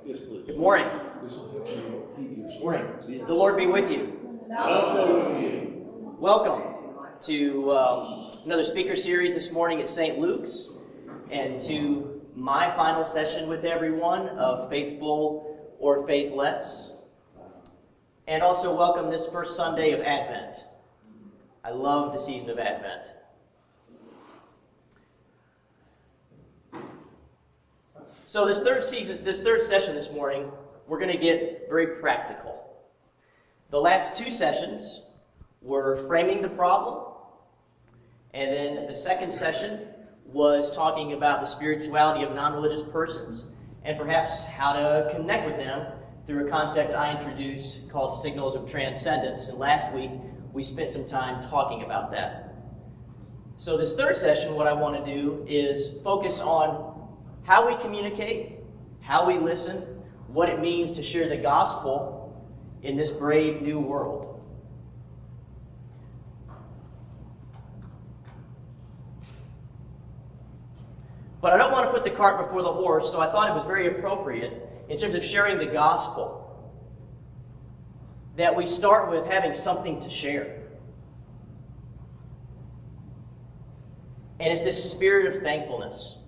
Yes, please. Good morning. Morning. The Lord be with you. Welcome to another speaker series this morning at St. Luke's, and to my final session with everyone of Faithful or Faithless. And also welcome this first Sunday of Advent. I love the season of Advent. So this third session this morning, we're going to get very practical. The last two sessions were framing the problem, and then the second session was talking about the spirituality of non-religious persons and perhaps how to connect with them through a concept I introduced called signals of transcendence. And last week, we spent some time talking about that. So this third session, what I want to do is focus on how we communicate, how we listen, what it means to share the gospel in this brave new world. But I don't want to put the cart before the horse, so I thought it was very appropriate in terms of sharing the gospel that we start with having something to share. And it's this spirit of thankfulness.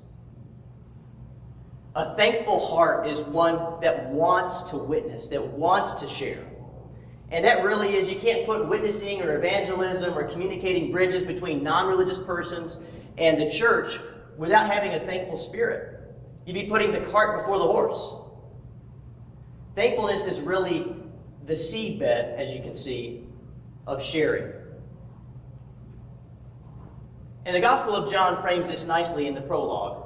A thankful heart is one that wants to witness, that wants to share. And that really is, you can't put witnessing or evangelism or communicating bridges between non-religious persons and the church without having a thankful spirit. You'd be putting the cart before the horse. Thankfulness is really the seedbed, as you can see, of sharing. And the Gospel of John frames this nicely in the prologue.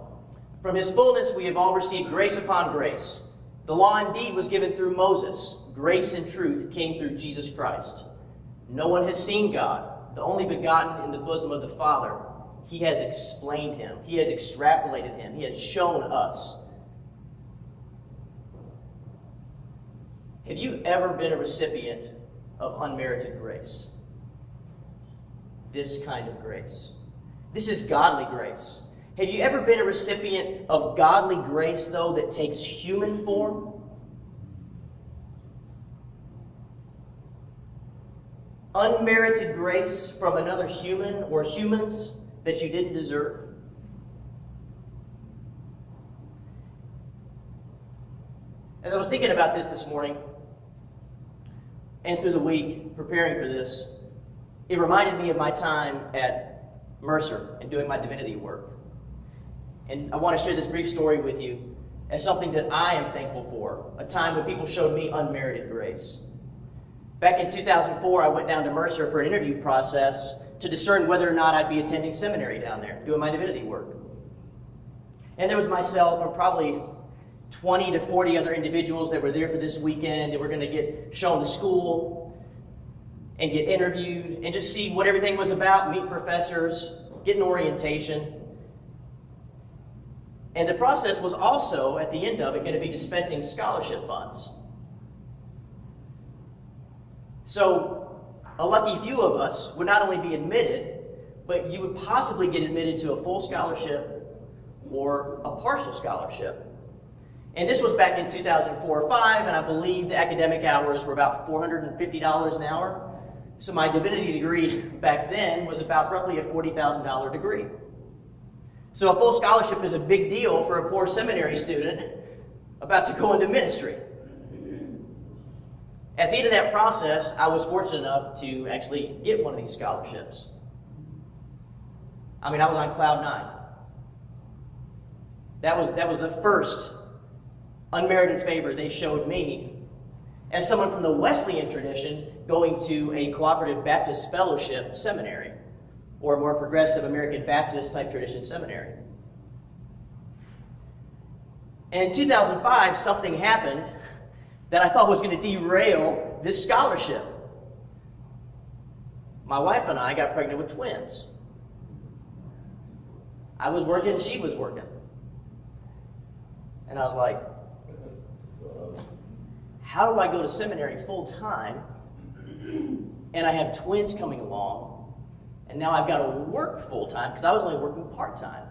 From his fullness we have all received grace upon grace. The law indeed was given through Moses. Grace and truth came through Jesus Christ. No one has seen God, the only begotten in the bosom of the Father. He has explained him. He has extrapolated him. He has shown us. Have you ever been a recipient of unmerited grace? This kind of grace. This is godly grace. Have you ever been a recipient of godly grace, though, that takes human form? Unmerited grace from another human or humans that you didn't deserve? As I was thinking about this morning, and through the week, preparing for this, it reminded me of my time at Mercer and doing my divinity work. And I want to share this brief story with you as something that I am thankful for, a time when people showed me unmerited grace. Back in 2004, I went down to Mercer for an interview process to discern whether or not I'd be attending seminary down there, doing my divinity work. And there was myself and probably 20 to 40 other individuals that were there for this weekend, and we're going to get shown the school and get interviewed and just see what everything was about, meet professors, get an orientation. And the process was also, at the end of it, going to be dispensing scholarship funds. So, a lucky few of us would not only be admitted, but you would possibly get admitted to a full scholarship or a partial scholarship. And this was back in 2004 or 5, and I believe the academic hours were about $450 an hour. So my divinity degree back then was about roughly a $40,000 degree. So a full scholarship is a big deal for a poor seminary student about to go into ministry. At the end of that process, I was fortunate enough to actually get one of these scholarships. I mean, I was on cloud 9. That was the first unmerited favor they showed me as someone from the Wesleyan tradition going to a cooperative Baptist fellowship seminary, or a more progressive American Baptist type tradition seminary. And in 2005, something happened that I thought was going to derail this scholarship. My wife and I got pregnant with twins. I was working, she was working. And I was like, how do I go to seminary full time and I have twins coming along, and now I've got to work full time because I was only working part time?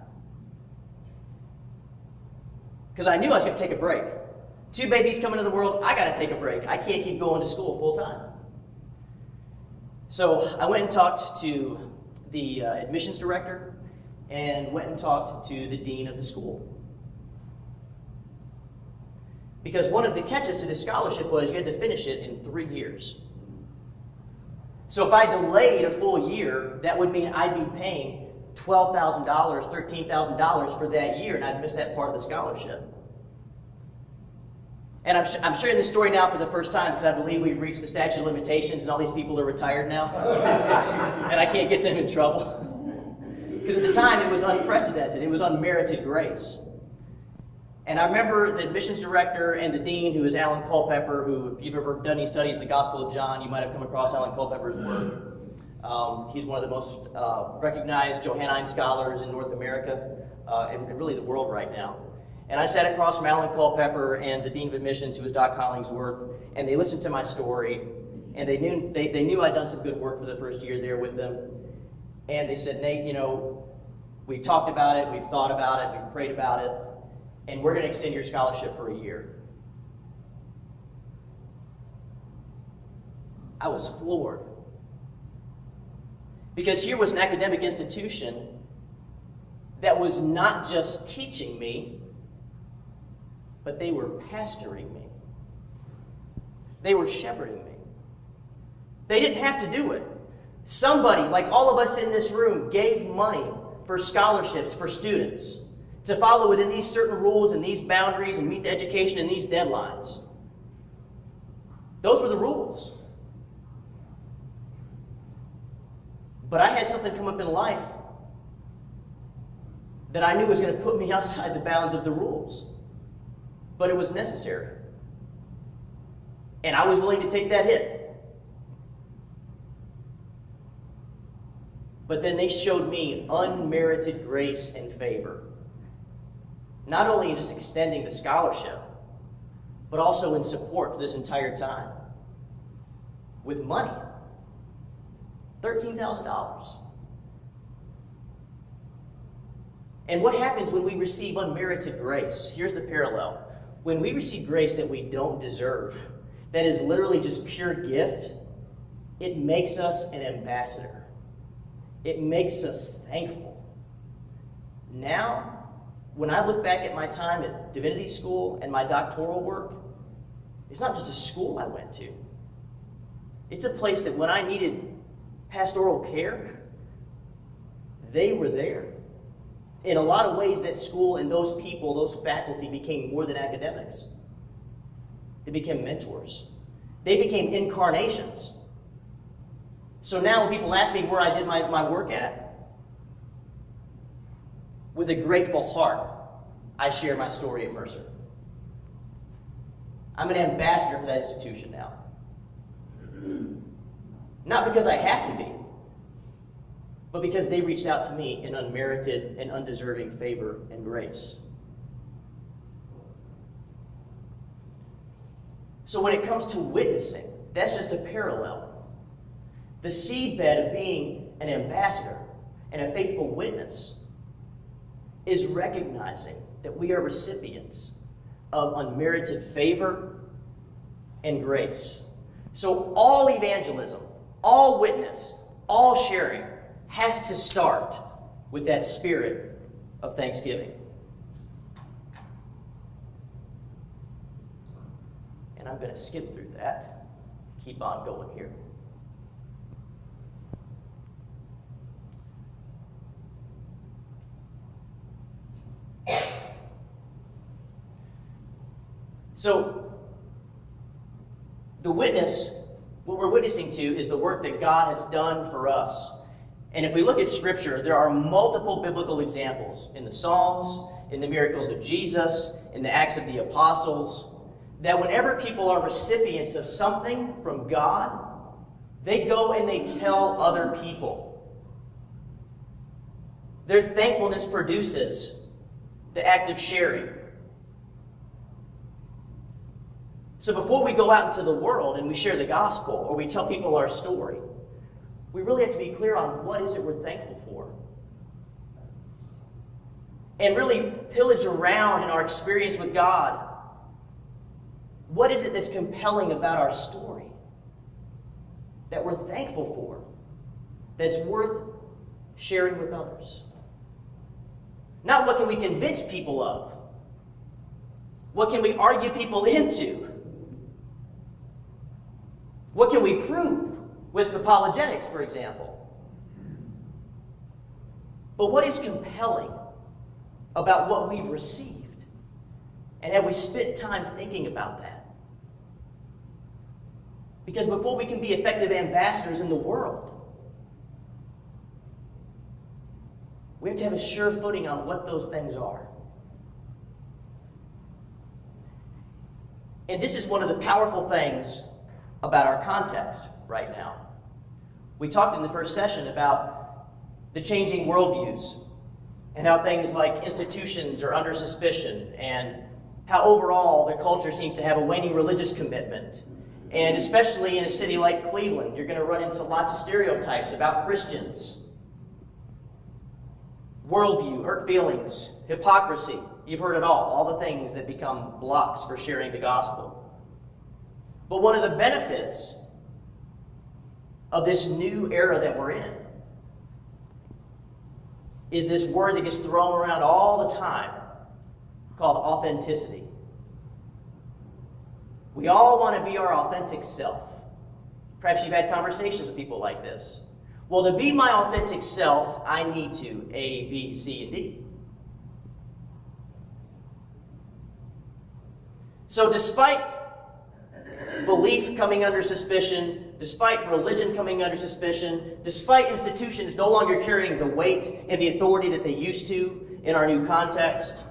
Because I knew I was going to take a break. 2 babies coming into the world, I got to take a break. I can't keep going to school full time. So I went and talked to the admissions director and went and talked to the dean of the school. Because one of the catches to this scholarship was you had to finish it in 3 years. So if I delayed a full year, that would mean I'd be paying $12,000, $13,000 for that year, and I'd miss that part of the scholarship. And I'm sharing this story now for the first time because I believe we've reached the statute of limitations and all these people are retired now. And I can't get them in trouble. Because at the time it was unprecedented. It was unmerited grace. And I remember the admissions director and the dean, who is Alan Culpepper, who, if you've ever done any studies of the Gospel of John, you might have come across Alan Culpepper's work. He's one of the most recognized Johannine scholars in North America and really the world right now. And I sat across from Alan Culpepper and the dean of admissions, who was Doc Hollingsworth, and they listened to my story, and they knew I'd done some good work for the first year there with them. And they said, Nate, you know, we talked about it, we've thought about it, we've prayed about it, and we're going to extend your scholarship for a year. I was floored. Because here was an academic institution that was not just teaching me, but they were pastoring me. They were shepherding me. They didn't have to do it. Somebody, like all of us in this room, gave money for scholarships for students to follow within these certain rules and these boundaries and meet the education and these deadlines. Those were the rules. But I had something come up in life that I knew was going to put me outside the bounds of the rules. But it was necessary. And I was willing to take that hit. But then they showed me unmerited grace and favor. Not only in just extending the scholarship, but also in support for this entire time. With money. $13,000. And what happens when we receive unmerited grace? Here's the parallel. When we receive grace that we don't deserve, that is literally just pure gift, it makes us an ambassador. It makes us thankful. Now, when I look back at my time at divinity school and my doctoral work, it's not just a school I went to. It's a place that when I needed pastoral care, they were there. In a lot of ways, that school and those people, those faculty became more than academics. They became mentors. They became incarnations. So now when people ask me where I did my work at, with a grateful heart, I share my story at Mercer. I'm an ambassador for that institution now. Not because I have to be, but because they reached out to me in unmerited and undeserving favor and grace. So when it comes to witnessing, that's just a parallel. The seedbed of being an ambassador and a faithful witness is recognizing that we are recipients of unmerited favor and grace. So all evangelism, all witness, all sharing has to start with that spirit of thanksgiving. And I'm going to skip through that, keep on going here. So, the witness, what we're witnessing to is the work that God has done for us. And if we look at Scripture, there are multiple biblical examples in the Psalms, in the miracles of Jesus, in the Acts of the Apostles, that whenever people are recipients of something from God, they go and they tell other people. Their thankfulness produces the act of sharing. So before we go out into the world and we share the gospel or we tell people our story, we really have to be clear on what is it we're thankful for. And really pillage around in our experience with God What is it that's compelling about our story that we're thankful for, that's worth sharing with others? Not what can we convince people of? What can we argue people into? What can we prove with apologetics, for example? But what is compelling about what we've received? And have we spent time thinking about that? Because before we can be effective ambassadors in the world, we have to have a sure footing on what those things are. And this is one of the powerful things about our context right now. We talked in the first session about the changing worldviews and how things like institutions are under suspicion and how overall the culture seems to have a waning religious commitment. And especially in a city like Cleveland, you're going to run into lots of stereotypes about Christians. Worldview, hurt feelings, hypocrisy. You've heard it all the things that become blocks for sharing the gospel. But one of the benefits of this new era that we're in is this word that gets thrown around all the time called authenticity. We all want to be our authentic self. Perhaps you've had conversations with people like this. Well, to be my authentic self, I need to A, B, C, and D. So despite belief coming under suspicion, despite religion coming under suspicion, despite institutions no longer carrying the weight and the authority that they used to in our new context,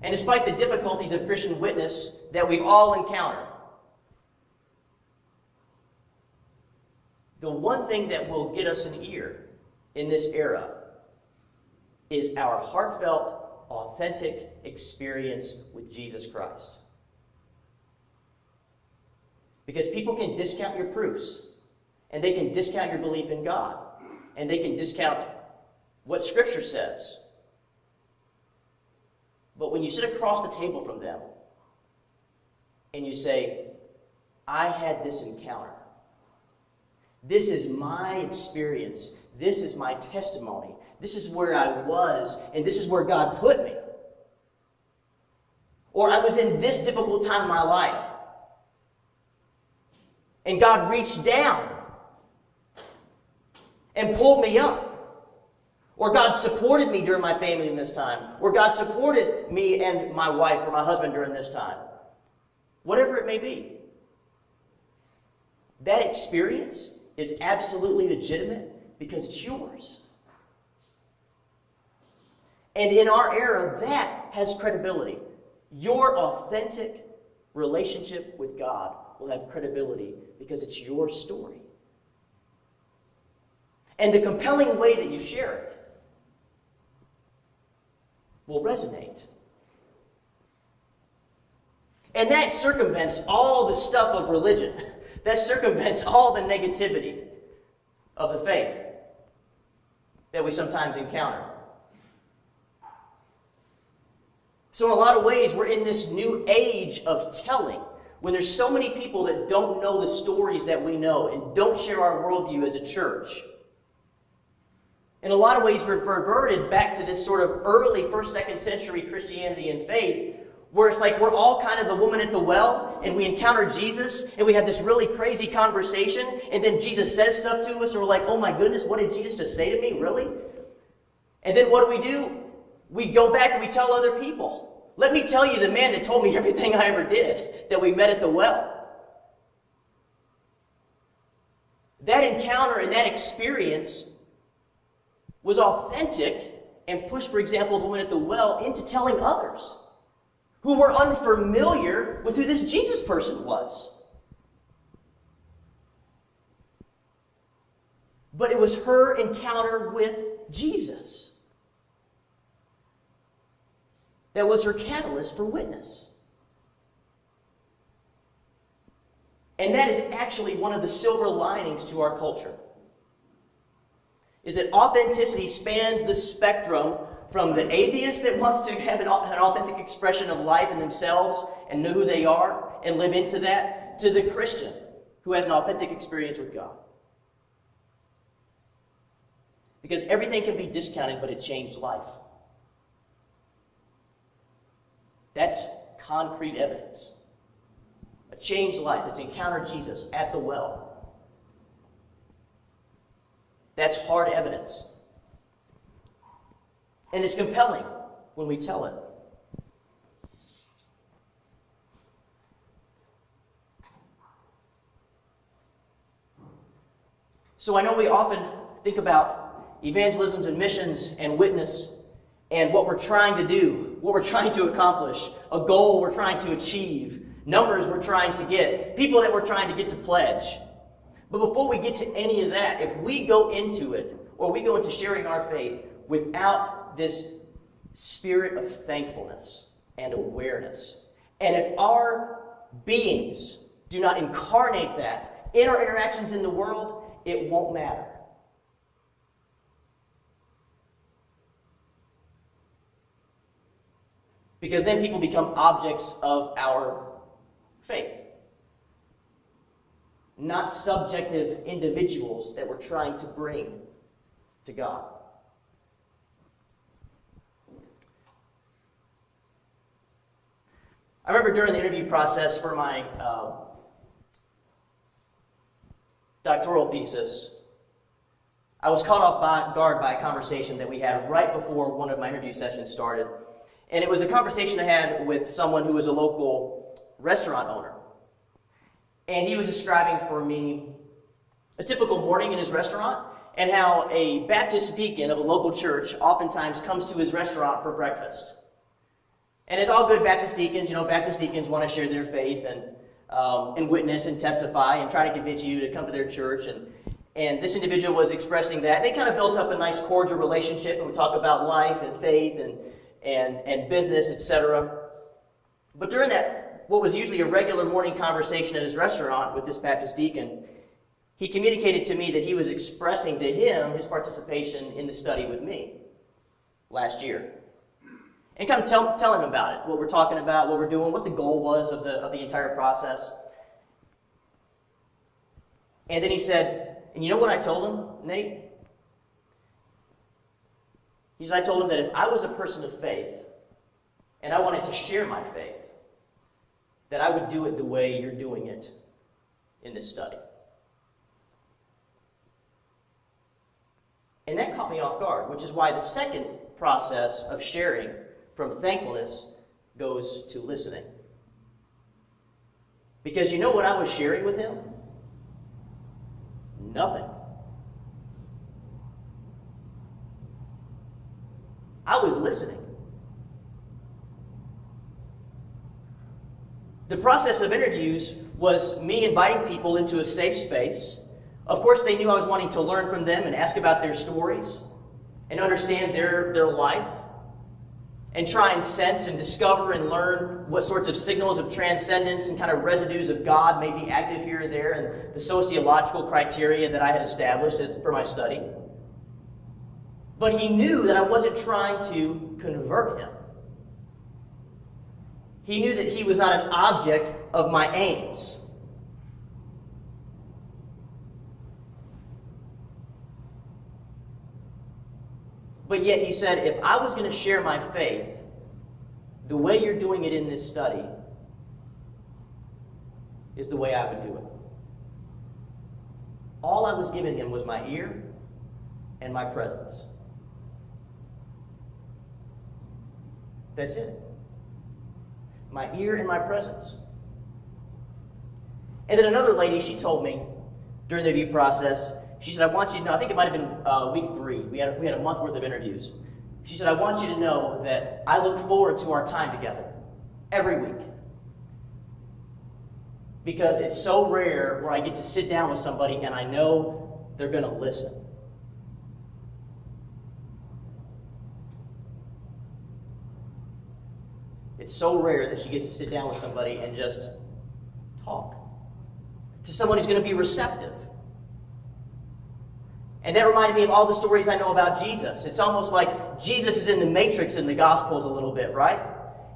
and despite the difficulties of Christian witness that we've all encountered, the one thing that will get us an ear in this era is our heartfelt, authentic experience with Jesus Christ. Because people can discount your proofs, and they can discount your belief in God, and they can discount what Scripture says. But when you sit across the table from them, and you say, I had this encounter. This is my experience. This is my testimony. This is where I was, and this is where God put me. Or I was in this difficult time in my life, and God reached down and pulled me up. Or God supported me during my family in this time. Or God supported me and my wife or my husband during this time. Whatever it may be. That experience is absolutely legitimate because it's yours. And in our era, that has credibility. Your authentic relationship with God will have credibility because it's your story. And the compelling way that you share it will resonate. And that circumvents all the stuff of religion. That circumvents all the negativity of the faith that we sometimes encounter. So in a lot of ways, we're in this new age of telling, when there's so many people that don't know the stories that we know and don't share our worldview as a church. In a lot of ways, we've reverted back to this sort of early 1st, 2nd century Christianity and faith, where it's like we're all kind of the woman at the well, and we encounter Jesus, and we have this really crazy conversation, and then Jesus says stuff to us, and we're like, oh my goodness, what did Jesus just say to me, really? And then what do? We go back and we tell other people. Let me tell you the man that told me everything I ever did, that we met at the well. That encounter and that experience was authentic and pushed, for example, the woman at the well into telling others who were unfamiliar with who this Jesus person was. But it was her encounter with Jesus that was her catalyst for witness. And that is actually one of the silver linings to our culture. Is that authenticity spans the spectrum from the atheist that wants to have an authentic expression of life in themselves and know who they are and live into that to the Christian who has an authentic experience with God. Because everything can be discounted, but it changed life. That's concrete evidence. A changed life that's encountered Jesus at the well. That's hard evidence. And it's compelling when we tell it. So I know we often think about evangelisms and missions and witness and what we're trying to do, what we're trying to accomplish, a goal we're trying to achieve, numbers we're trying to get, people that we're trying to get to pledge. But before we get to any of that, if we go into it, or we go into sharing our faith without this spirit of thankfulness and awareness, and if our beings do not incarnate that in our interactions in the world, it won't matter. Because then people become objects of our faith, not subjective individuals that we're trying to bring to God. I remember during the interview process for my doctoral thesis, I was caught off guard by a conversation that we had right before one of my interview sessions started. And it was a conversation I had with someone who was a local restaurant owner. And he was describing for me a typical morning in his restaurant and how a Baptist deacon of a local church oftentimes comes to his restaurant for breakfast. And as all good Baptist deacons, Baptist deacons want to share their faith and witness and testify and try to convince you to come to their church. And this individual was expressing that. They kind of built up a nice cordial relationship, and we talk about life and faith and business, etc. But during that, what was usually a regular morning conversation at his restaurant with this Baptist deacon, he communicated to me that he was expressing to him his participation in the study with me last year. And kind of tell him about it, what we're talking about, what we're doing, what the goal was of the entire process. And then he said, and you know what I told him, Nate? I told him that if I was a person of faith, and I wanted to share my faith, that I would do it the way you're doing it in this study. And that caught me off guard, which is why the second process of sharing from thankfulness goes to listening. Because you know what I was sharing with him? Nothing. I was listening. The process of interviews was me inviting people into a safe space. Of course, they knew I was wanting to learn from them and ask about their stories and understand their life and try and sense and discover and learn what sorts of signals of transcendence and kind of residues of God may be active here or there and the sociological criteria that I had established for my study. But he knew that I wasn't trying to convert him. He knew that he was not an object of my aims. But yet he said, if I was going to share my faith the way you're doing it in this study is the way I would do it. All I was giving him was my ear and my presence. That's it. My ear and my presence. And then another lady, she told me during the interview process, she said, I want you to know, I think it might have been week 3. We had a month worth of interviews. She said, I want you to know that I look forward to our time together every week. Because it's so rare where I get to sit down with somebody and I know they're going to listen. It's so rare that she gets to sit down with somebody and just talk. To someone who's going to be receptive. And that reminded me of all the stories I know about Jesus. It's almost like Jesus is in the Matrix in the Gospels a little bit, right?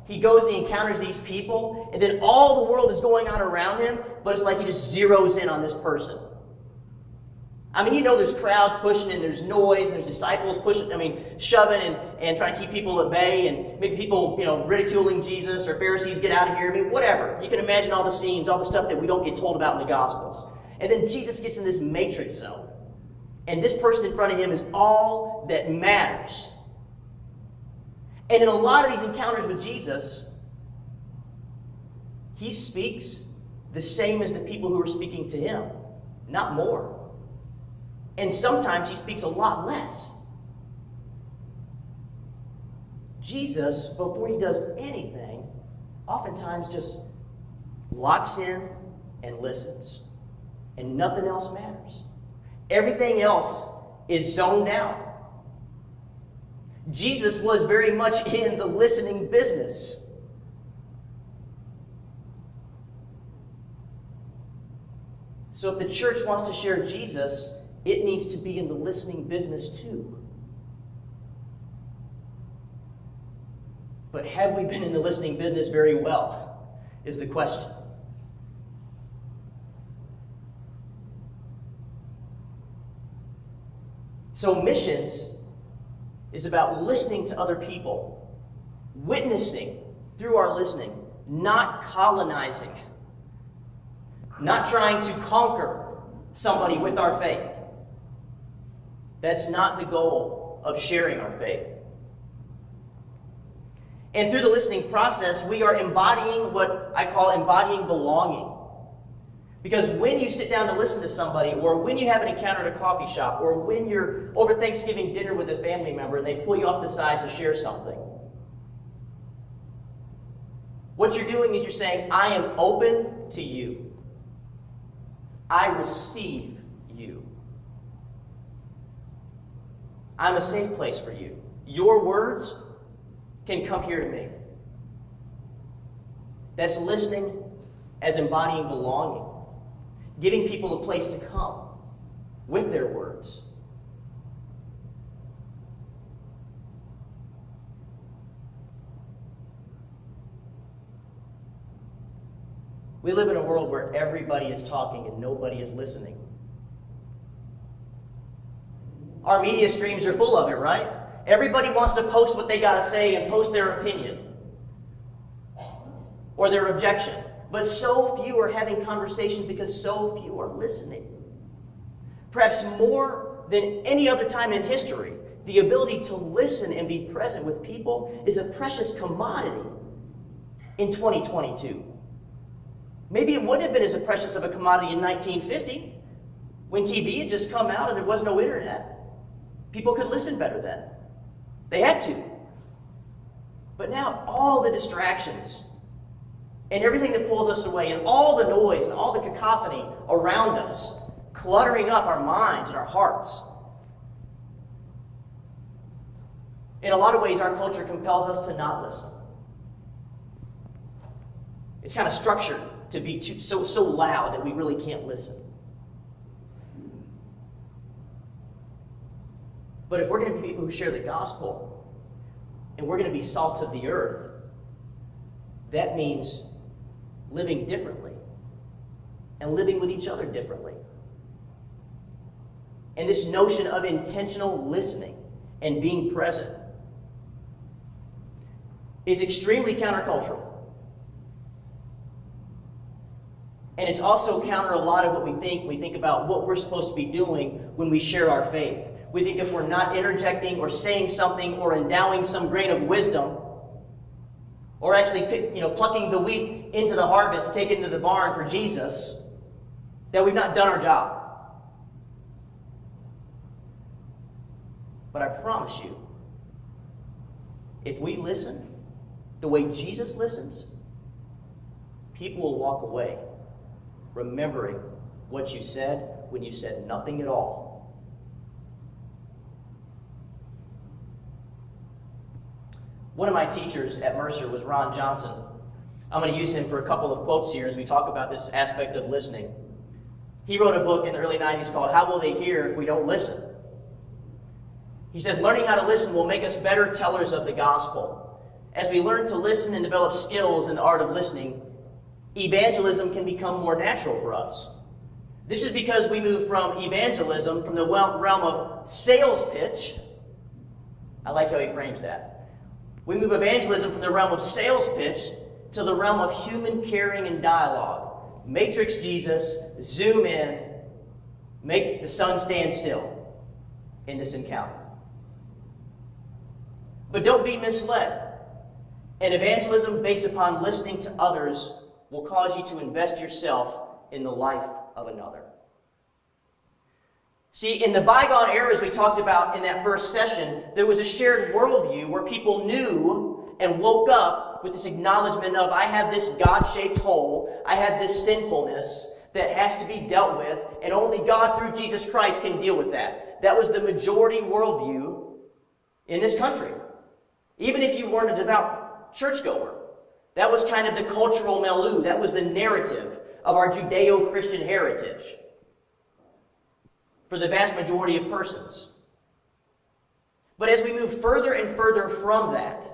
he goes and he encounters these people, and then all the world is going on around him, but it's like he just zeroes in on this person. I mean, you know there's crowds pushing, and there's noise, and there's disciples pushing, shoving and trying to keep people at bay, and maybe people, ridiculing Jesus, or Pharisees get out of here. Whatever. You can imagine all the scenes, all the stuff that we don't get told about in the Gospels. And then Jesus gets in this matrix zone. And this person in front of him is all that matters. And in a lot of these encounters with Jesus, he speaks the same as the people who are speaking to him, not more. And sometimes he speaks a lot less. Jesus, before he does anything, oftentimes just locks in and listens. And nothing else matters. Everything else is zoned out. Jesus was very much in the listening business. So if the church wants to share Jesus, it needs to be in the listening business too. But have we been in the listening business very well, is the question. So missions is about listening to other people, witnessing through our listening, not colonizing, not trying to conquer somebody with our faith. That's not the goal of sharing our faith. And through the listening process, we are embodying what I call embodying belonging. Because when you sit down to listen to somebody, or when you have an encounter at a coffee shop, or when you're over Thanksgiving dinner with a family member and they pull you off the side to share something, what you're doing is you're saying, I am open to you. I receive you. I'm a safe place for you. Your words can come here to me. That's listening as embodying belonging. Giving people a place to come with their words. We live in a world where everybody is talking and nobody is listening. Our media streams are full of it, right? Everybody wants to post what they got to say and post their opinion or their objection. But so few are having conversations because so few are listening. Perhaps more than any other time in history, the ability to listen and be present with people is a precious commodity in 2022. Maybe it wouldn't have been as precious of a commodity in 1950 when TV had just come out and there was no internet. People could listen better then. They had to. But now all the distractions and everything that pulls us away, and all the noise and all the cacophony around us, cluttering up our minds and our hearts. In a lot of ways, our culture compels us to not listen. It's kind of structured to be so loud that we really can't listen. But if we're going to be people who share the gospel, and we're going to be salt of the earth, that means living differently and living with each other differently. And this notion of intentional listening and being present is extremely countercultural. And it's also counter a lot of what we think. We think about what we're supposed to be doing when we share our faith. We think if we're not interjecting or saying something or endowing some grain of wisdom, or actually plucking the wheat into the harvest to take it into the barn for Jesus, that we've not done our job. But I promise you, if we listen the way Jesus listens, people will walk away remembering what you said when you said nothing at all. One of my teachers at Mercer was Ron Johnson. I'm going to use him for a couple of quotes here as we talk about this aspect of listening. He wrote a book in the early 90s called How Will They Hear If We Don't Listen? He says, learning how to listen will make us better tellers of the gospel. as we learn to listen and develop skills in the art of listening, evangelism can become more natural for us. This is because we move from evangelism, from the realm of sales pitch. I like how he frames that. We move evangelism from the realm of sales pitch to the realm of human caring and dialogue. Matrix Jesus, zoom in, make the sun stand still in this encounter. But don't be misled. An evangelism based upon listening to others will cause you to invest yourself in the life of another. See, in the bygone eras we talked about in that first session, there was a shared worldview where people knew and woke up with this acknowledgement of, I have this God-shaped hole, I have this sinfulness that has to be dealt with, and only God through Jesus Christ can deal with that. That was the majority worldview in this country. Even if you weren't a devout churchgoer, that was kind of the cultural milieu, that was the narrative of our Judeo-Christian heritage for the vast majority of persons. But as we move further and further from that,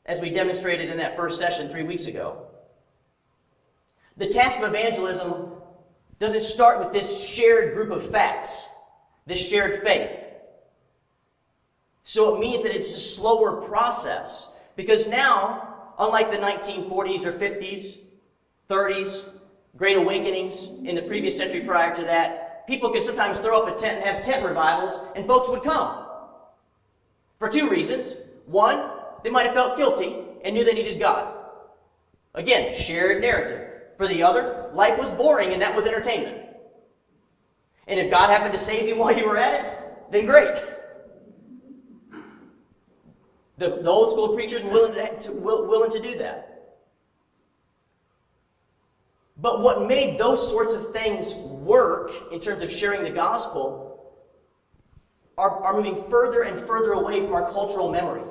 as we demonstrated in that first session 3 weeks ago, the task of evangelism doesn't start with this shared group of facts, this shared faith. So it means that it's a slower process, because now, unlike the 1940s or 50s, 30s, Great Awakenings in the previous century prior to that, people could sometimes throw up a tent and have tent revivals, and folks would come. For two reasons. One, they might have felt guilty and knew they needed God. Again, shared narrative. For the other, life was boring and that was entertainment. And if God happened to save you while you were at it, then great. The old school preachers were willing to do that. But what made those sorts of things work in terms of sharing the gospel are moving further and further away from our cultural memory.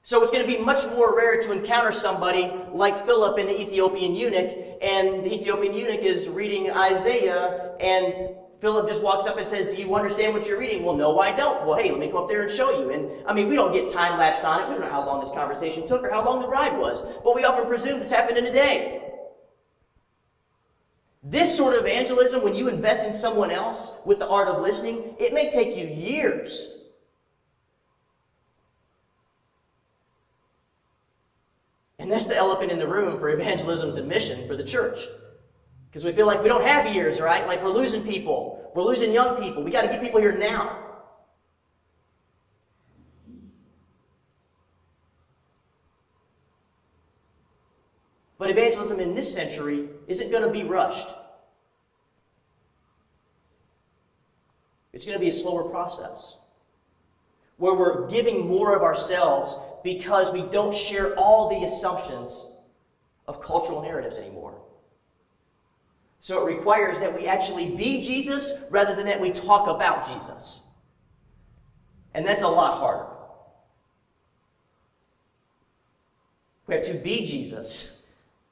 So it's going to be much more rare to encounter somebody like Philip and the Ethiopian eunuch, and the Ethiopian eunuch is reading Isaiah, and Philip just walks up and says, do you understand what you're reading? Well, no, I don't. Well, hey, let me come up there and show you. And, I mean, we don't get time-lapse on it. We don't know how long this conversation took or how long the ride was. But we often presume this happened in a day. This sort of evangelism, when you invest in someone else with the art of listening, it may take you years. And that's the elephant in the room for evangelisms and mission for the church. Because we feel like we don't have years, right? Like we're losing people. We're losing young people. We got to get people here now. But evangelism in this century isn't going to be rushed. It's going to be a slower process, where we're giving more of ourselves because we don't share all the assumptions of cultural narratives anymore. So it requires that we actually be Jesus rather than that we talk about Jesus. And that's a lot harder. We have to be Jesus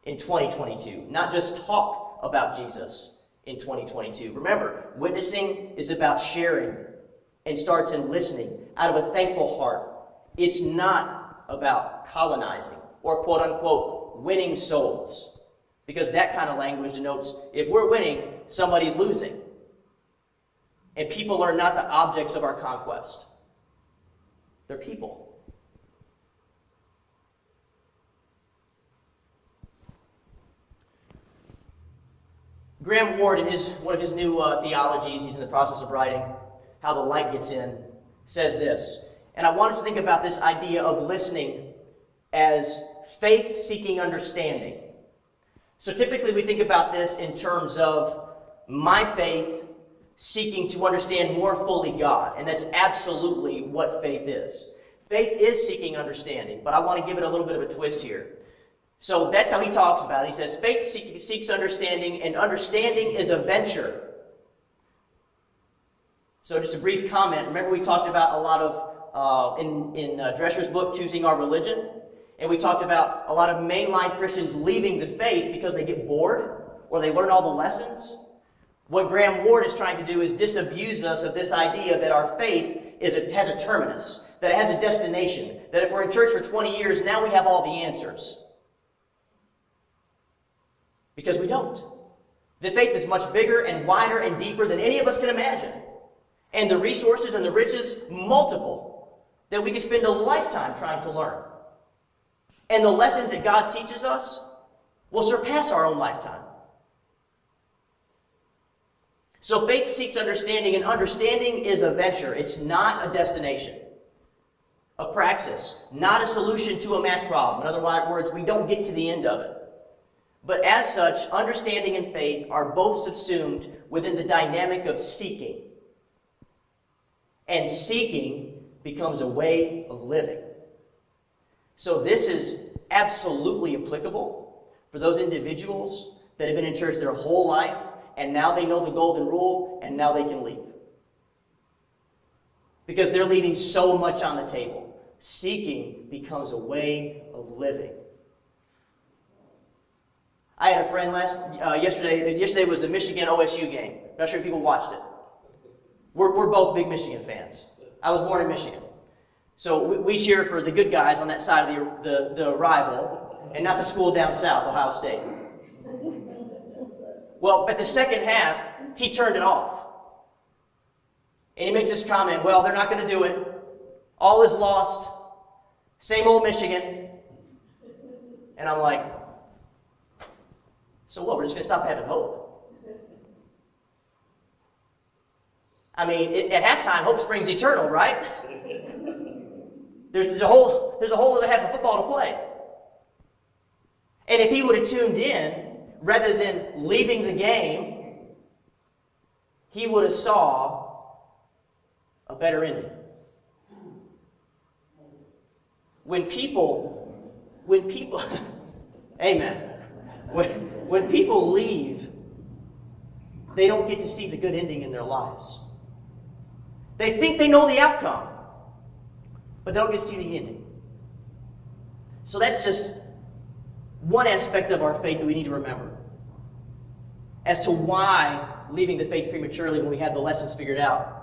in 2022, not just talk about Jesus in 2022. Remember, witnessing is about sharing and starts in listening out of a thankful heart. It's not about colonizing or quote-unquote winning souls, because that kind of language denotes if we're winning, somebody's losing. And people are not the objects of our conquest. They're people. Graham Ward, in one of his new theologies he's in the process of writing, How the Light Gets In, says this. And I want us to think about this idea of listening as faith-seeking understanding. So typically we think about this in terms of my faith seeking to understand more fully God. And that's absolutely what faith is. Faith is seeking understanding, but I want to give it a little bit of a twist here. So that's how he talks about it. He says, faith seeks understanding, and understanding is a venture. So just a brief comment. Remember we talked about a lot of, in Drescher's book, Choosing Our Religion, and we talked about a lot of mainline Christians leaving the faith because they get bored or they learn all the lessons. What Graham Ward is trying to do is disabuse us of this idea that our faith has a terminus, that it has a destination, that if we're in church for 20 years, now we have all the answers. Because we don't. The faith is much bigger and wider and deeper than any of us can imagine. And the resources and the riches, multiple, that we could spend a lifetime trying to learn. And the lessons that God teaches us will surpass our own lifetime. So faith seeks understanding, and understanding is a venture. It's not a destination. A praxis, not a solution to a math problem. In other words, we don't get to the end of it. But as such, understanding and faith are both subsumed within the dynamic of seeking. And seeking becomes a way of living. So this is absolutely applicable for those individuals that have been in church their whole life, and now they know the golden rule, and now they can leave. Because they're leaving so much on the table. Seeking becomes a way of living. I had a friend yesterday was the Michigan-OSU game. Not sure if people watched it. We're both big Michigan fans. I was born in Michigan. So we cheer for the good guys on that side of the rival, and not the school down south, Ohio State. Well, at the second half, he turned it off. And he makes this comment, well, they're not going to do it. All is lost. Same old Michigan. And I'm like, so what, we're just going to stop having hope? I mean, at halftime, hope springs eternal, right? There's a whole other half of football to play. And if he would have tuned in, rather than leaving the game, he would have saw a better ending. When people, amen. When people leave, they don't get to see the good ending in their lives. They think they know the outcome, but they don't get to see the ending. So that's just one aspect of our faith that we need to remember as to why leaving the faith prematurely when we have the lessons figured out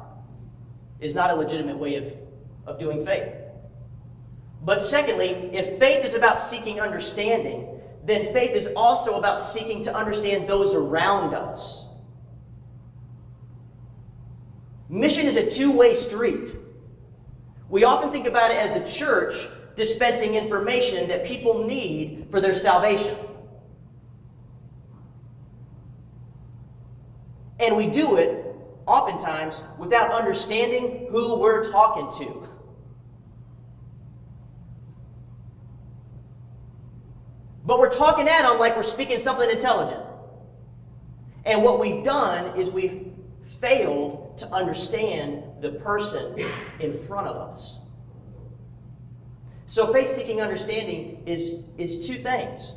is not a legitimate way of doing faith. But secondly, if faith is about seeking understanding, then faith is also about seeking to understand those around us. Mission is a two-way street. We often think about it as the church dispensing information that people need for their salvation. And we do it, oftentimes, without understanding who we're talking to. But we're talking at them like we're speaking something intelligent. And what we've done is we've failed to understand the person in front of us. So faith-seeking understanding is two things.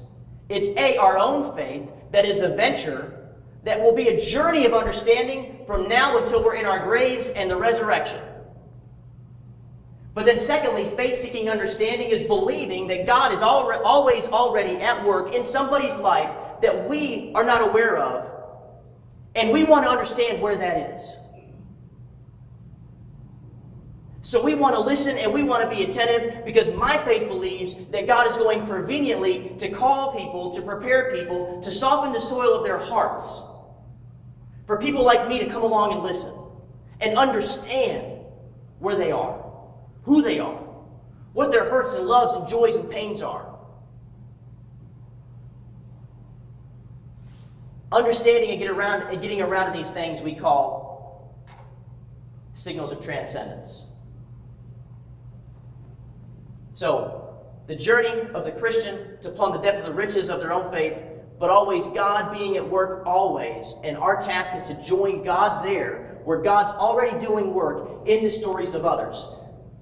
It's A, our own faith, that is a venture, that will be a journey of understanding from now until we're in our graves and the resurrection. But then secondly, faith-seeking understanding is believing that God is always already at work in somebody's life that we are not aware of, and we want to understand where that is. So we want to listen and we want to be attentive, because my faith believes that God is going preveniently to call people, to prepare people, to soften the soil of their hearts, for people like me to come along and listen and understand where they are, who they are, what their hurts and loves and joys and pains are. Understanding and getting around to these things we call signals of transcendence. So, the journey of the Christian to plumb the depth of the riches of their own faith, but always God being at work always. And our task is to join God there, where God's already doing work in the stories of others.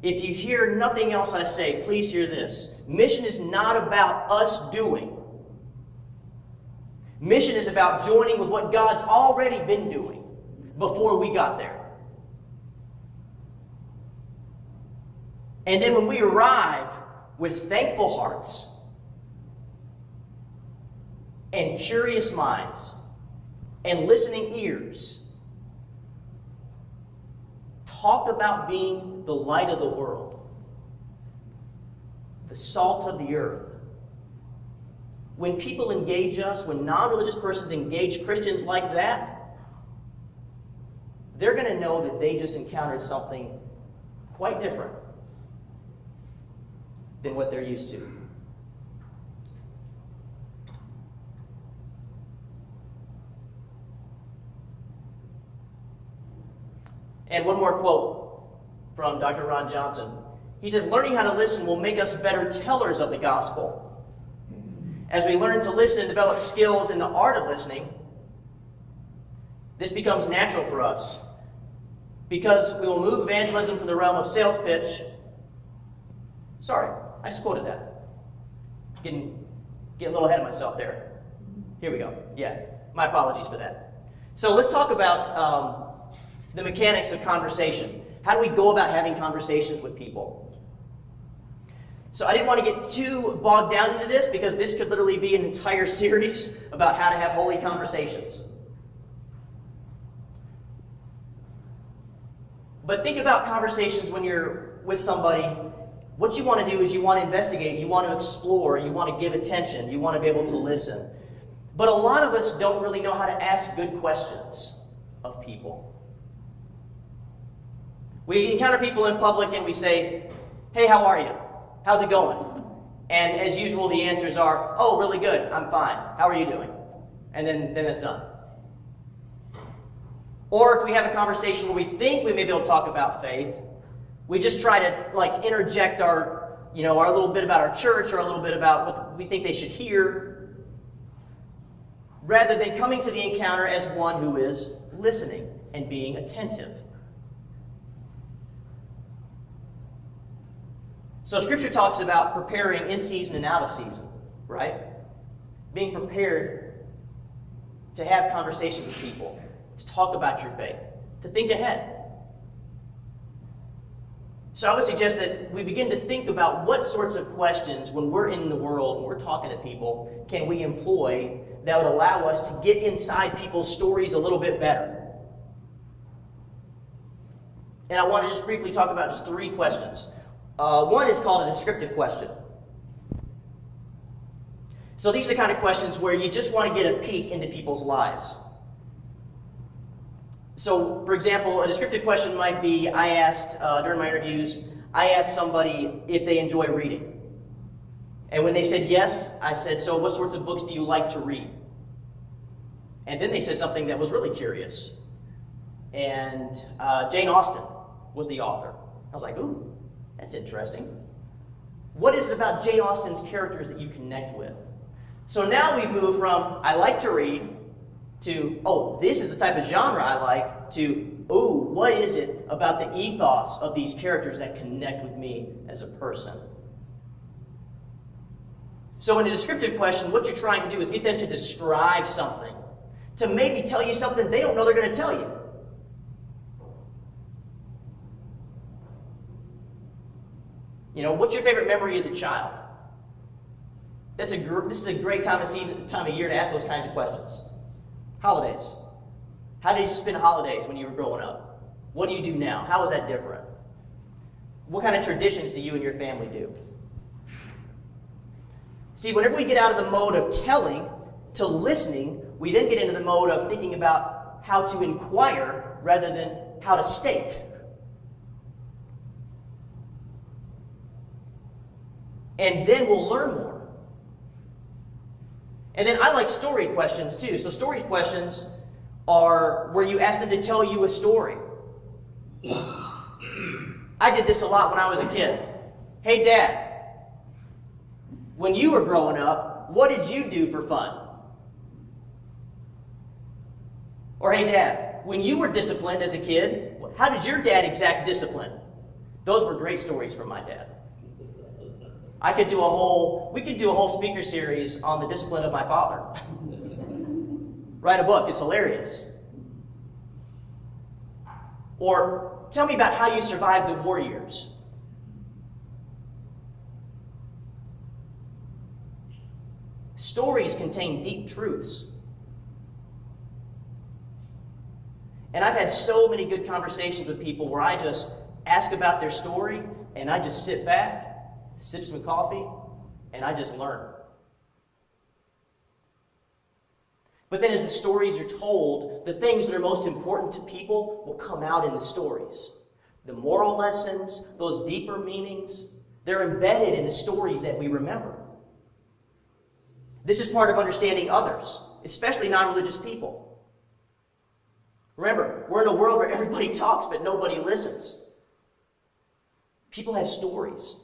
If you hear nothing else I say, please hear this. Mission is not about us doing. Mission is about joining with what God's already been doing before we got there. And then when we arrive with thankful hearts and curious minds, and listening ears. Talk about being the light of the world, the salt of the earth. When people engage us, when non-religious persons engage Christians like that, they're going to know that they just encountered something quite different than what they're used to. And one more quote from Dr. Ron Johnson. He says, learning how to listen will make us better tellers of the gospel. As we learn to listen and develop skills in the art of listening, this becomes natural for us, because we will move evangelism from the realm of sales pitch. Sorry, I just quoted that. Getting a little ahead of myself there. Here we go. Yeah, my apologies for that. So let's talk about the mechanics of conversation. How do we go about having conversations with people? So I didn't want to get too bogged down into this, because this could literally be an entire series about how to have holy conversations. But think about conversations when you're with somebody. What you want to do is you want to investigate, you want to explore, you want to give attention, you want to be able to listen. But a lot of us don't really know how to ask good questions of people. We encounter people in public and we say, hey, how are you? How's it going? And as usual, the answers are, oh, really good, I'm fine. How are you doing? And then it's done. Or if we have a conversation where we think we may be able to talk about faith, we just try to interject our little bit about our church, or a little bit about what we think they should hear, rather than coming to the encounter as one who is listening and being attentive. So Scripture talks about preparing in season and out of season, right? Being prepared to have conversations with people, to talk about your faith, to think ahead. So I would suggest that we begin to think about what sorts of questions, when we're in the world, when we're talking to people, can we employ that would allow us to get inside people's stories a little bit better. And I want to just briefly talk about just 3 questions. One is called a descriptive question. So these are the kind of questions where you just want to get a peek into people's lives. So, for example, a descriptive question might be, I asked, during my interviews, I asked somebody if they enjoy reading. And when they said yes, I said, so what sorts of books do you like to read? And then they said something that was really curious. And Jane Austen was the author. I was like, ooh, that's interesting. What is it about Jane Austen's characters that you connect with? So now we move from, I like to read, to, oh, this is the type of genre I like, to, oh, what is it about the ethos of these characters that connect with me as a person? So in a descriptive question, what you're trying to do is get them to describe something, to maybe tell you something they don't know they're going to tell you. You know, what's your favorite memory as a child? This is a great time of year to ask those kinds of questions. Holidays. How did you spend holidays when you were growing up? What do you do now? How is that different? What kind of traditions do you and your family do? See, whenever we get out of the mode of telling to listening, we then get into the mode of thinking about how to inquire rather than how to state. And then we'll learn more. And then I like story questions too. So story questions are where you ask them to tell you a story. I did this a lot when I was a kid. Hey, Dad, when you were growing up, what did you do for fun? Or, hey, Dad, when you were disciplined as a kid, how did your dad exact discipline? Those were great stories from my dad. We could do a whole speaker series on the discipline of my father. Write a book, it's hilarious. Or tell me about how you survived the war years. Stories contain deep truths. And I've had so many good conversations with people where I just ask about their story, and I just sit back, sip some coffee, and I just learn. But then as the stories are told, the things that are most important to people will come out in the stories. The moral lessons, those deeper meanings, they're embedded in the stories that we remember. This is part of understanding others, especially non-religious people. Remember, we're in a world where everybody talks, but nobody listens. People have stories.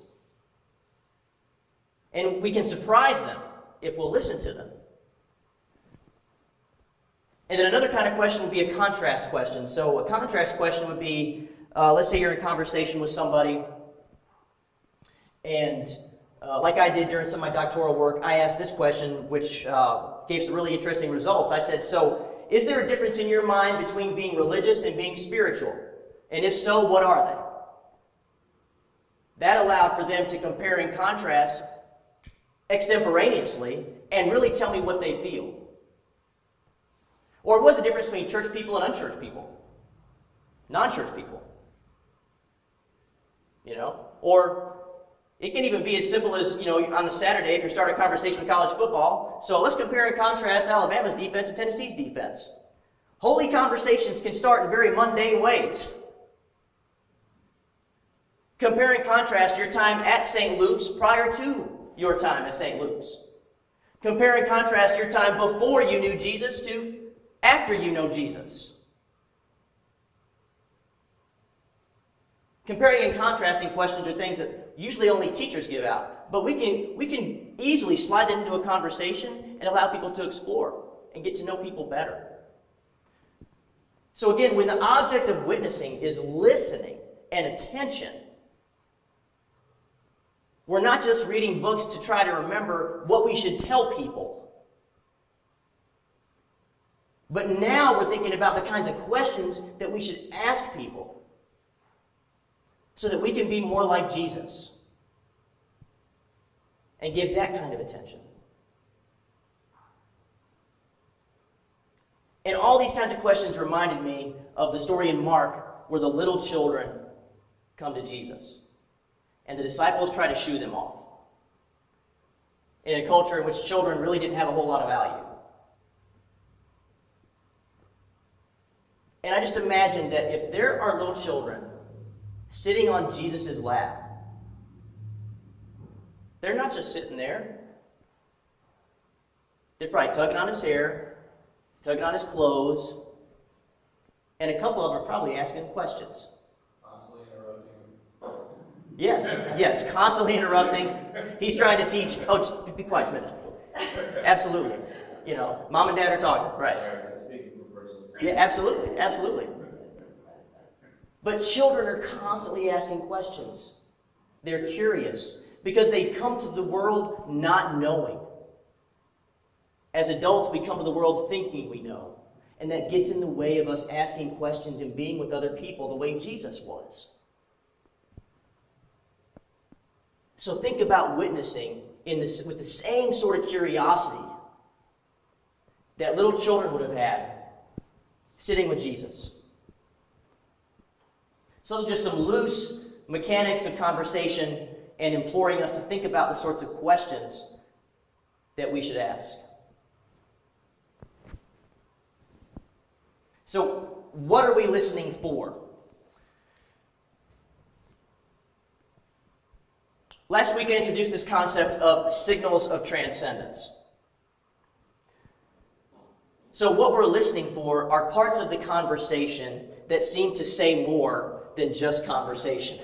And we can surprise them if we'll listen to them. And then another kind of question would be a contrast question. So a contrast question would be, let's say you're in conversation with somebody, and like I did during some of my doctoral work, I asked this question, which gave some really interesting results. I said, so, is there a difference in your mind between being religious and being spiritual? And if so, what are they? That allowed for them to compare and contrast extemporaneously and really tell me what they feel. Or what's the difference between church people and unchurched people? Non-church people. Or it can even be as simple as, on a Saturday, if you're starting a conversation with college football, so let's compare and contrast Alabama's defense and Tennessee's defense. Holy conversations can start in very mundane ways. Compare and contrast your time at St. Luke's prior to your time at St. Luke's. Compare and contrast your time before you knew Jesus to after you know Jesus. Comparing and contrasting questions are things that usually only teachers give out. But we can easily slide that into a conversation and allow people to explore and get to know people better. So again, when the object of witnessing is listening and attention, we're not just reading books to try to remember what we should tell people. But now we're thinking about the kinds of questions that we should ask people so that we can be more like Jesus and give that kind of attention. And all these kinds of questions reminded me of the story in Mark where the little children come to Jesus and the disciples try to shoo them off in a culture in which children really didn't have a whole lot of value. And I just imagine that if there are little children sitting on Jesus' lap, they're not just sitting there. They're probably tugging on his hair, tugging on his clothes, and a couple of them are probably asking questions. Constantly interrupting. Yes, constantly interrupting. He's trying to teach. Oh, just be quiet a minute. Absolutely. Mom and dad are talking. Right. Yeah, absolutely. But children are constantly asking questions. They're curious because they come to the world not knowing. As adults, we come to the world thinking we know. And that gets in the way of us asking questions and being with other people the way Jesus was. So think about witnessing with the same sort of curiosity that little children would have had sitting with Jesus. So those are just some loose mechanics of conversation and imploring us to think about the sorts of questions that we should ask. So, what are we listening for? Last week I introduced this concept of signals of transcendence. So what we're listening for are parts of the conversation that seem to say more than just conversation.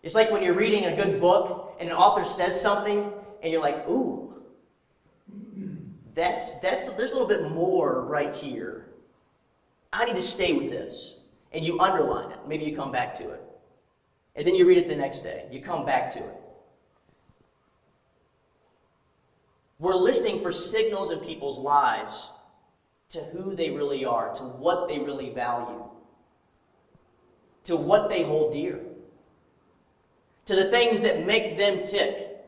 It's like when you're reading a good book and an author says something and you're like, ooh, there's a little bit more right here. I need to stay with this. And you underline it. Maybe you come back to it. And then you read it the next day. You come back to it. We're listening for signals in people's lives to who they really are, to what they really value, to what they hold dear, to the things that make them tick.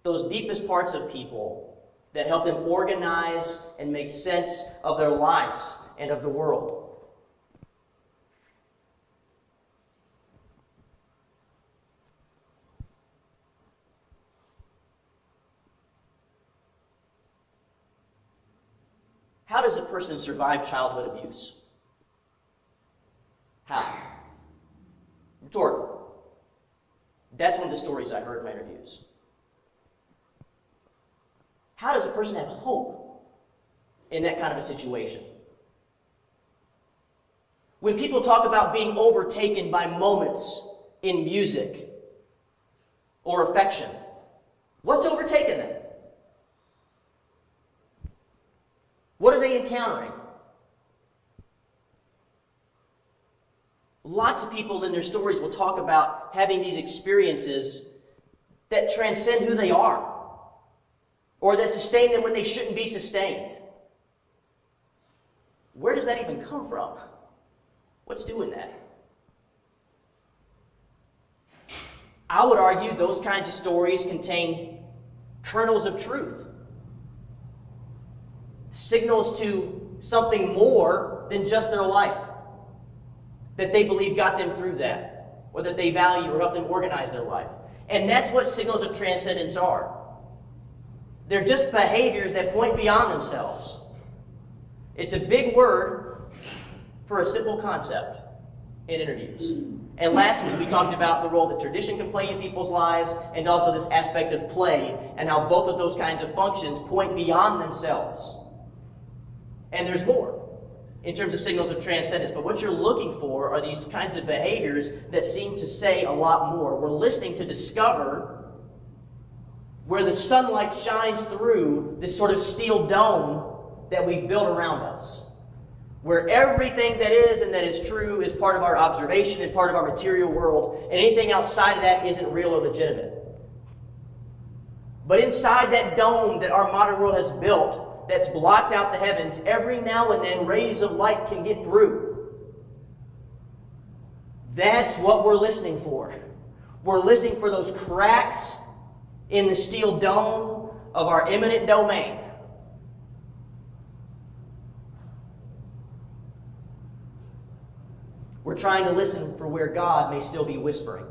Those deepest parts of people that help them organize and make sense of their lives and of the world. How does a person survive childhood abuse? How? Rhetorical. That's one of the stories I heard in my interviews. How does a person have hope in that kind of a situation? When people talk about being overtaken by moments in music or affection, what's overtaken them? What are they encountering? Lots of people in their stories will talk about having these experiences that transcend who they are, or that sustain them when they shouldn't be sustained. Where does that even come from? What's doing that? I would argue those kinds of stories contain kernels of truth. Signals to something more than just their life that they believe got them through that, or that they value or help them organize their life. And that's what signals of transcendence are. They're just behaviors that point beyond themselves. It's a big word for a simple concept in interviews. And last week we talked about the role that tradition can play in people's lives, and also this aspect of play, and how both of those kinds of functions point beyond themselves. And there's more in terms of signals of transcendence. But what you're looking for are these kinds of behaviors that seem to say a lot more. We're listening to discover where the sunlight shines through this sort of steel dome that we've built around us, where everything that is and that is true is part of our observation and part of our material world, and anything outside of that isn't real or legitimate. But inside that dome that our modern world has built, that's blocked out the heavens, every now and then rays of light can get through. That's what we're listening for. We're listening for those cracks in the steel dome of our immanent domain. We're trying to listen for where God may still be whispering.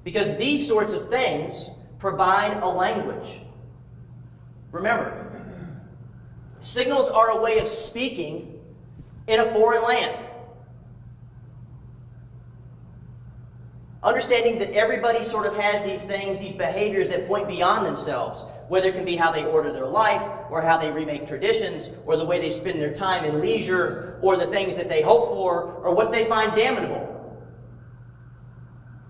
Because these sorts of things provide a language. Remember, signals are a way of speaking in a foreign land. Understanding that everybody sort of has these things, these behaviors that point beyond themselves, whether it can be how they order their life, or how they remake traditions, or the way they spend their time and leisure, or the things that they hope for, or what they find damnable,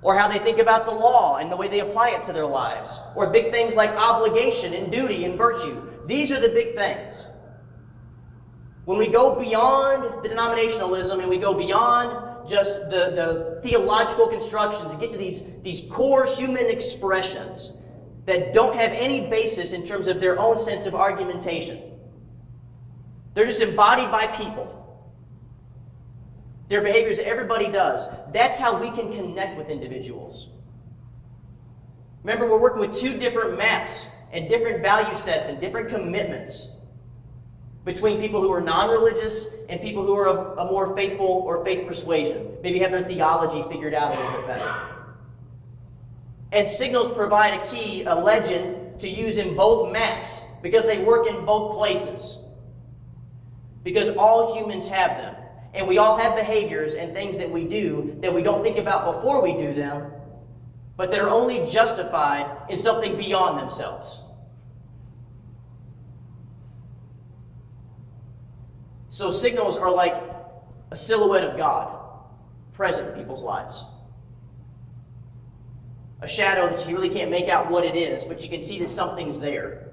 or how they think about the law and the way they apply it to their lives, or big things like obligation and duty and virtue. These are the big things. When we go beyond the denominationalism and we go beyond just the theological constructions and get to these core human expressions that don't have any basis in terms of their own sense of argumentation. They're just embodied by people. Their behaviors everybody does. That's how we can connect with individuals. Remember, we're working with two different maps and different value sets and different commitments between people who are non-religious and people who are of a more faithful or faith persuasion. Maybe have their theology figured out a little bit better. And signals provide a key, a legend, to use in both maps because they work in both places. Because all humans have them. And we all have behaviors and things that we do that we don't think about before we do them, but that are only justified in something beyond themselves. So signals are like a silhouette of God present in people's lives. A shadow that you really can't make out what it is, but you can see that something's there.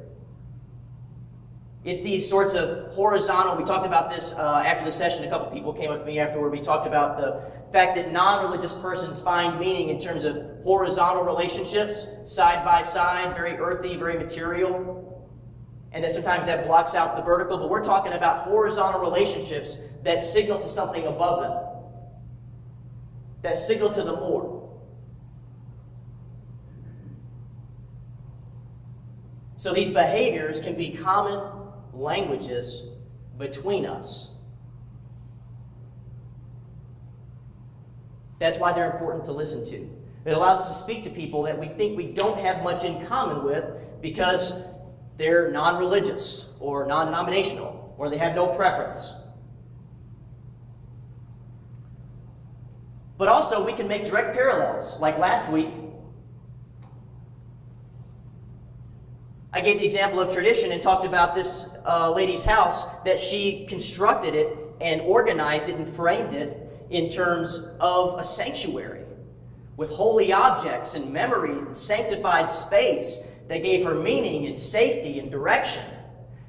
It's these sorts of horizontal, we talked about this after the session, a couple people came up to me afterward, we talked about the fact that non-religious persons find meaning in terms of horizontal relationships, side by side, very earthy, very material. And that sometimes that blocks out the vertical, but we're talking about horizontal relationships that signal to something above them, that signal to the more. So these behaviors can be common languages between us. That's why they're important to listen to. It allows us to speak to people that we think we don't have much in common with because they're non-religious or non-denominational or they have no preference. But also we can make direct parallels. Like last week, I gave the example of tradition and talked about this lady's house, that she constructed it and organized it and framed it in terms of a sanctuary with holy objects and memories and sanctified space that gave her meaning and safety and direction,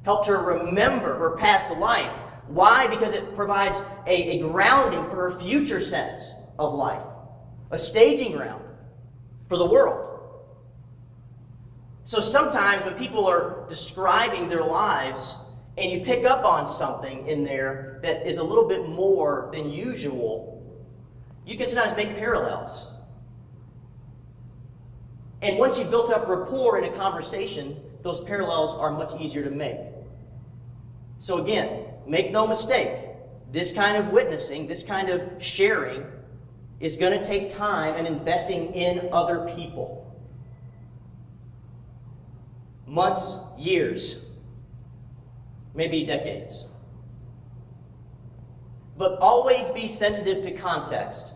helped her remember her past life. Why? Because it provides a grounding for her future sense of life, a staging ground for the world. So sometimes when people are describing their lives and you pick up on something in there that is a little bit more than usual, you can sometimes make parallels. And once you've built up rapport in a conversation, those parallels are much easier to make. So again, make no mistake, this kind of witnessing, this kind of sharing is going to take time and investing in other people. Months, years, maybe decades. But always be sensitive to context.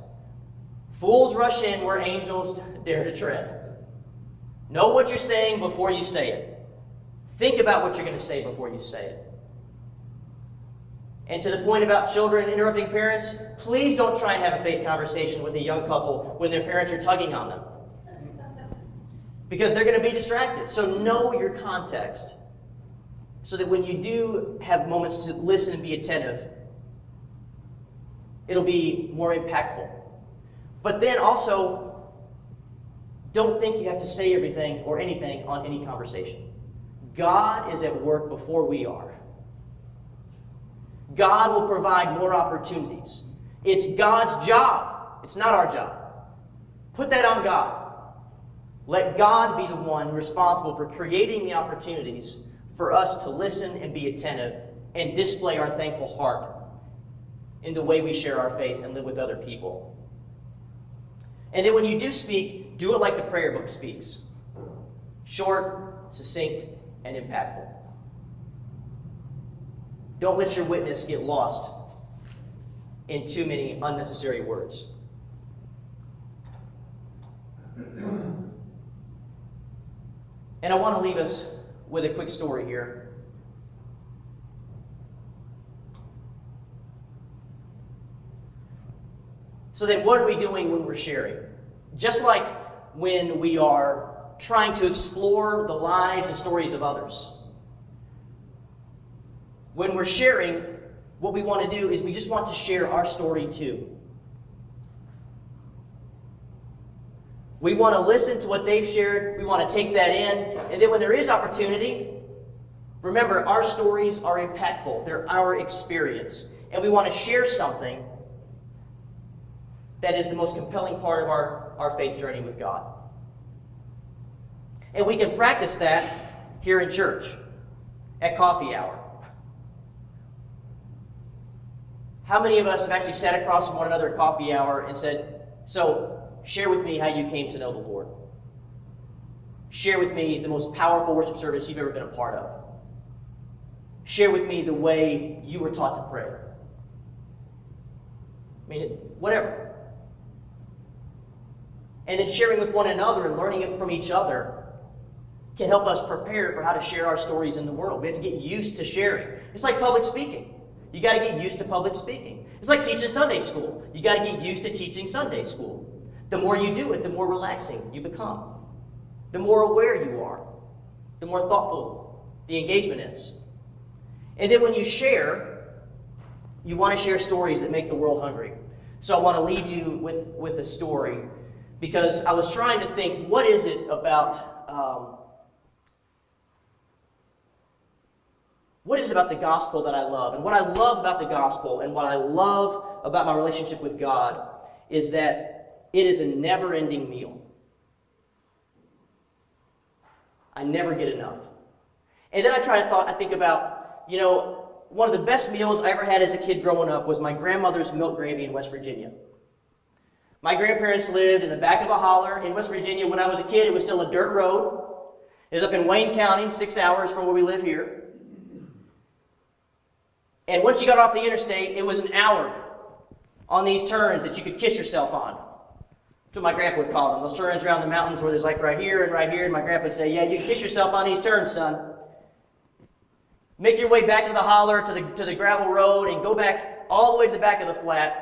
Fools rush in where angels dare to tread. Know what you're saying before you say it. Think about what you're going to say before you say it. And to the point about children interrupting parents, please don't try and have a faith conversation with a young couple when their parents are tugging on them, because they're going to be distracted. So know your context so that when you do have moments to listen and be attentive, it'll be more impactful. But then also, don't think you have to say everything or anything on any conversation. God is at work before we are. God will provide more opportunities. It's God's job. It's not our job. Put that on God. Let God be the one responsible for creating the opportunities for us to listen and be attentive and display our thankful heart in the way we share our faith and live with other people. And then when you do speak, do it like the prayer book speaks. Short, succinct, and impactful. Don't let your witness get lost in too many unnecessary words. And I want to leave us with a quick story here. So then what are we doing when we're sharing? Just like when we are trying to explore the lives and stories of others. When we're sharing, what we want to do is we just want to share our story too. We want to listen to what they've shared. We want to take that in. And then when there is opportunity, remember, our stories are impactful. They're our experience. And we want to share something that is the most compelling part of our faith journey with God. And we can practice that here in church, at coffee hour. How many of us have actually sat across from one another at coffee hour and said, so, share with me how you came to know the Lord. Share with me the most powerful worship service you've ever been a part of. Share with me the way you were taught to pray. I mean, whatever. And then sharing with one another and learning it from each other can help us prepare for how to share our stories in the world. We have to get used to sharing. It's like public speaking. You got to get used to public speaking. It's like teaching Sunday school. You got to get used to teaching Sunday school. The more you do it, the more relaxing you become. The more aware you are. The more thoughtful the engagement is. And then when you share, you want to share stories that make the world hungry. So I want to leave you with a story, because I was trying to think, what is it about the gospel that I love? And what I love about the gospel and what I love about my relationship with God is that it is a never-ending meal. I never get enough. And then I think about, one of the best meals I ever had as a kid growing up was my grandmother's milk gravy in West Virginia. My grandparents lived in the back of a holler in West Virginia. When I was a kid, it was still a dirt road. It was up in Wayne County, 6 hours from where we live here. And once you got off the interstate, it was an hour on these turns that you could kiss yourself on. That's what my grandpa would call them. Those turns around the mountains where there's like right here and right here. And my grandpa would say, yeah, you can kiss yourself on these turns, son. Make your way back to the holler, to the gravel road, and go back all the way to the back of the flat.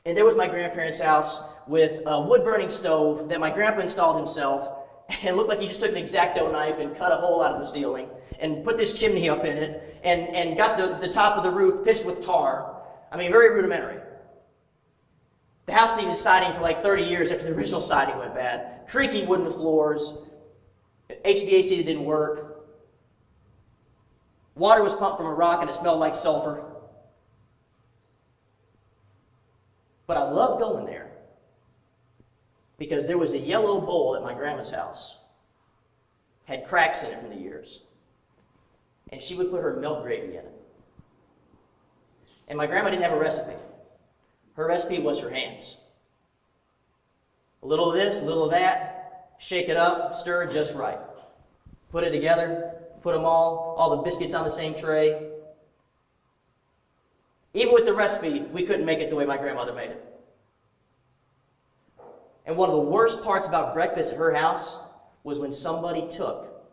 And there was my grandparents' house with a wood-burning stove that my grandpa installed himself. And it looked like he just took an X-Acto knife and cut a hole out of the ceiling and put this chimney up in it and got the top of the roof pitched with tar. I mean, very rudimentary. The house needed siding for like 30 years after the original siding went bad. Creaky wooden floors. HVAC that didn't work. Water was pumped from a rock and it smelled like sulfur. But I loved going there because there was a yellow bowl at my grandma's house. Had cracks in it from the years. And she would put her milk gravy in it. And my grandma didn't have a recipe. Her recipe was her hands. A little of this, a little of that, shake it up, stir it just right. Put it together, put them all the biscuits on the same tray. Even with the recipe, we couldn't make it the way my grandmother made it. And one of the worst parts about breakfast at her house was when somebody took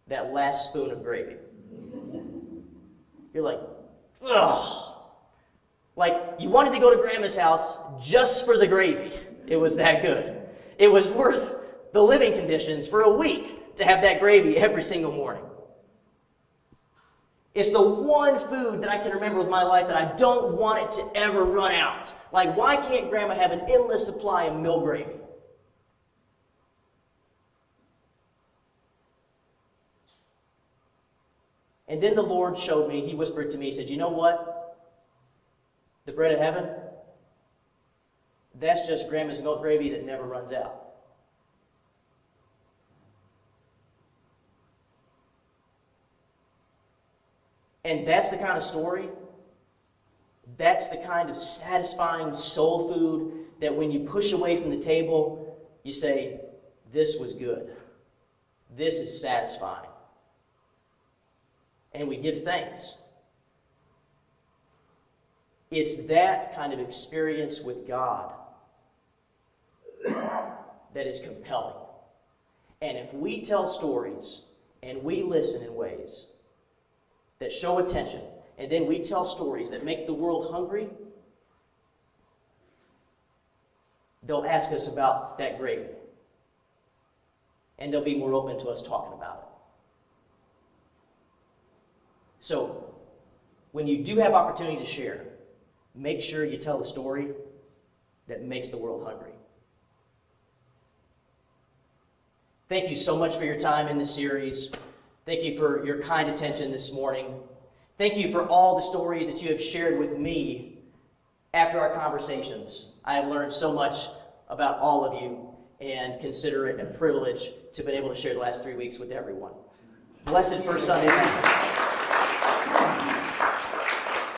that last spoon of gravy. You're like, ugh. Like, you wanted to go to Grandma's house just for the gravy. It was that good. It was worth the living conditions for a week to have that gravy every single morning. It's the one food that I can remember with my life that I don't want it to ever run out. Like, why can't Grandma have an endless supply of milk gravy? And then the Lord showed me, He whispered to me, He said, you know what? The bread of heaven, that's just Grandma's milk gravy that never runs out. And that's the kind of story, that's the kind of satisfying soul food that when you push away from the table, you say, this was good. This is satisfying. And we give thanks. It's that kind of experience with God that is compelling. And if we tell stories and we listen in ways that show attention, and then we tell stories that make the world hungry, they'll ask us about that gravy. And they'll be more open to us talking about it. So, when you do have opportunity to share, make sure you tell the story that makes the world hungry. Thank you so much for your time in this series. Thank you for your kind attention this morning. Thank you for all the stories that you have shared with me after our conversations. I have learned so much about all of you and consider it a privilege to have been able to share the last 3 weeks with everyone. Blessed first Sunday.